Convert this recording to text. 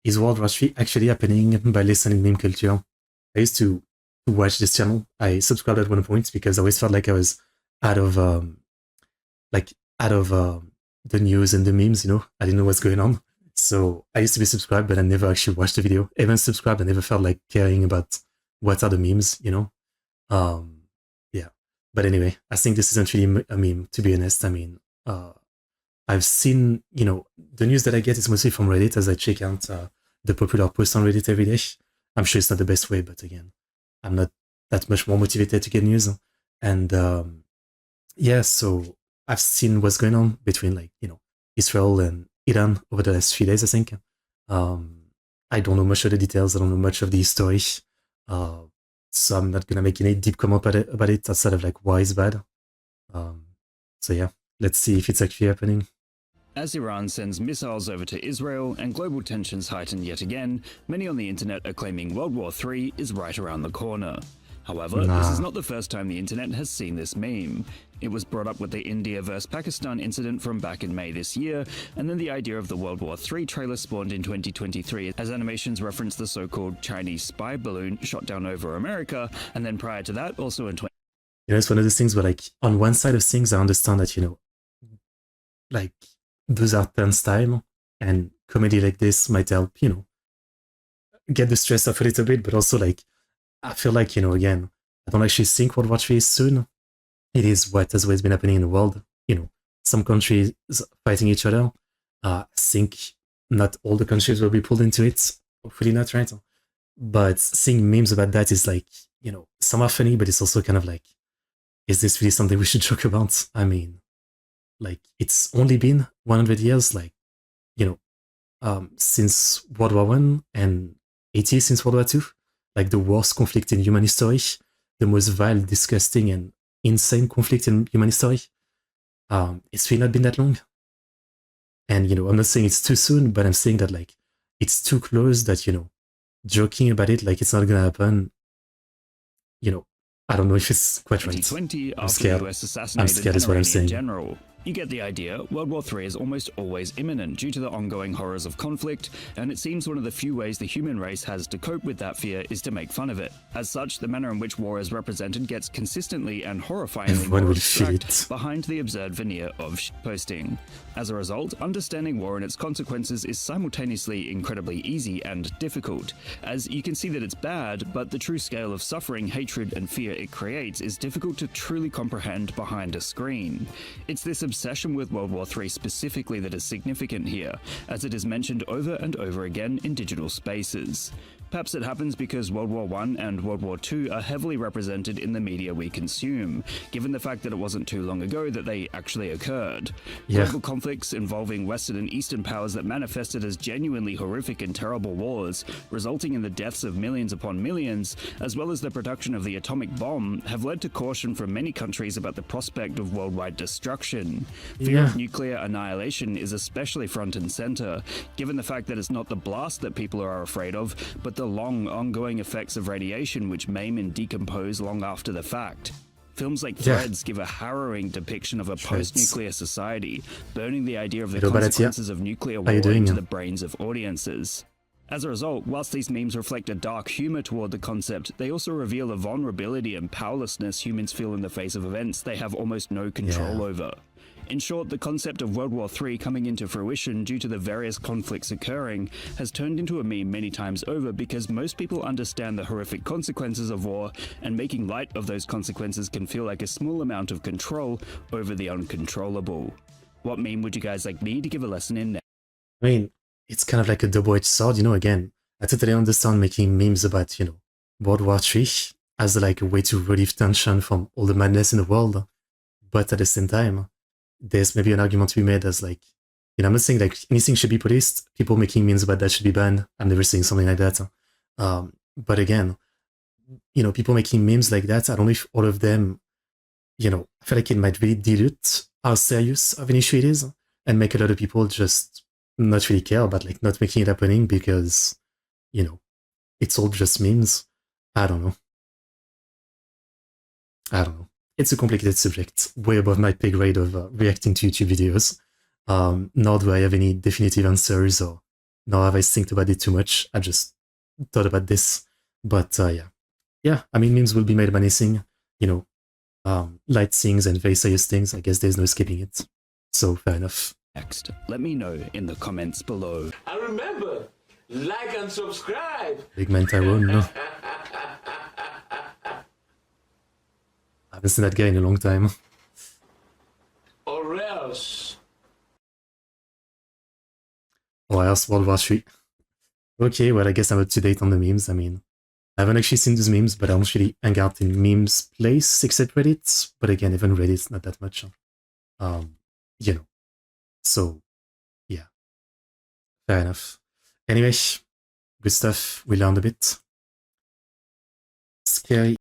is World War III actually happening by listening meme culture? I used to watch this channel. I subscribed at one point because I always felt like I was out of like out of the news and the memes. I didn't know what's going on. So I used to be subscribed, but I never actually watched the video. Even subscribed, I never felt like caring about what are the memes. Yeah. But anyway, I think this isn't really a meme, to be honest. I mean, I've seen, the news that I get is mostly from Reddit as I check out the popular posts on Reddit every day. I'm sure it's not the best way, but again, I'm not that much more motivated to get news. And yeah, so I've seen what's going on between Israel and Iran over the last few days, I think. I don't know much of the details. I don't know much of the history. So I'm not going to make any deep comment about it outside of why it's bad. So yeah, let's see if it's actually happening. As Iran sends missiles over to Israel and global tensions heighten yet again, many on the internet are claiming World War III is right around the corner. However, this is not the first time the internet has seen this meme. It was brought up with the India vs Pakistan incident from back in May this year, and then the idea of the World War III trailer spawned in 2023 as animations referenced the so-called Chinese spy balloon shot down over America, and then prior to that also in it's one of those things where on one side of things I understand that, those are turnstile, and comedy like this might help, get the stress off a little bit, but also I feel like, again, I don't actually think World War III is soon. It is what has always been happening in the world. Some countries fighting each other. I think not all the countries will be pulled into it. Hopefully not, right? But seeing memes about that is some are funny, but it's also kind of is this really something we should joke about? I mean, it's only been 100 years, since World War I and 80 since World War II. The worst conflict in human history, the most vile, disgusting, and insane conflict in human history. It's really not been that long. And, I'm not saying it's too soon, but I'm saying that, it's too close that, joking about it like it's not gonna happen, I don't know if it's quite right. 2020, I'm scared. I'm scared is what I'm saying. General. You get the idea. World War III is almost always imminent due to the ongoing horrors of conflict, and it seems one of the few ways the human race has to cope with that fear is to make fun of it. As such, the manner in which war is represented gets consistently and horrifyingly more abstract behind the absurd veneer of shitposting. As a result, understanding war and its consequences is simultaneously incredibly easy and difficult, as you can see that it's bad, but the true scale of suffering, hatred, and fear it creates is difficult to truly comprehend behind a screen. It's this obsession with World War III specifically that is significant here, as it is mentioned over and over again in digital spaces. Perhaps it happens because World War I and World War II are heavily represented in the media we consume, given the fact that it wasn't too long ago that they actually occurred. Global conflicts involving Western and Eastern powers that manifested as genuinely horrific and terrible wars, resulting in the deaths of millions upon millions, as well as the production of the atomic bomb, have led to caution from many countries about the prospect of worldwide destruction. Fear of nuclear annihilation is especially front and center, given the fact that it's not the blast that people are afraid of, but the long, ongoing effects of radiation which maim and decompose long after the fact. Films like Threads give a harrowing depiction of a post-nuclear society, burning the idea of the consequences of nuclear war into the brains of audiences. As a result, whilst these memes reflect a dark humor toward the concept, they also reveal the vulnerability and powerlessness humans feel in the face of events they have almost no control over. In short, the concept of World War III coming into fruition due to the various conflicts occurring has turned into a meme many times over because most people understand the horrific consequences of war, and making light of those consequences can feel like a small amount of control over the uncontrollable. What meme would you guys like me to give a lesson in now? I mean, it's kind of like a double-edged sword, again. I totally understand making memes about, World War III as a way to relieve tension from all the madness in the world, but at the same time, there's maybe an argument to be made as I'm not saying anything should be policed. People making memes about that should be banned. I'm never saying something like that. But again, people making memes like that, I don't know if all of them, I feel like it might really dilute how serious of an issue it is and make a lot of people just not really care about not making it happening because, it's all just memes. I don't know. It's a complicated subject, way above my pay grade of reacting to YouTube videos. Nor do I have any definitive answers or nor have I think about it too much. I just thought about this. But yeah, I mean, memes will be made of anything, you know, light things and very serious things. I guess there's no escaping it. So fair enough. Next, let me know in the comments below. And remember, like and subscribe. Big man Tyrone, no. I haven't seen that guy in a long time. Or else. Or else World War 3. Okay, well, I guess I'm up to date on the memes. I mean, I haven't actually seen those memes, but I don't really hang out in memes place except Reddit. But again, even Reddit's not that much. You know. So, yeah. Fair enough. Anyway, good stuff. We learned a bit. Scary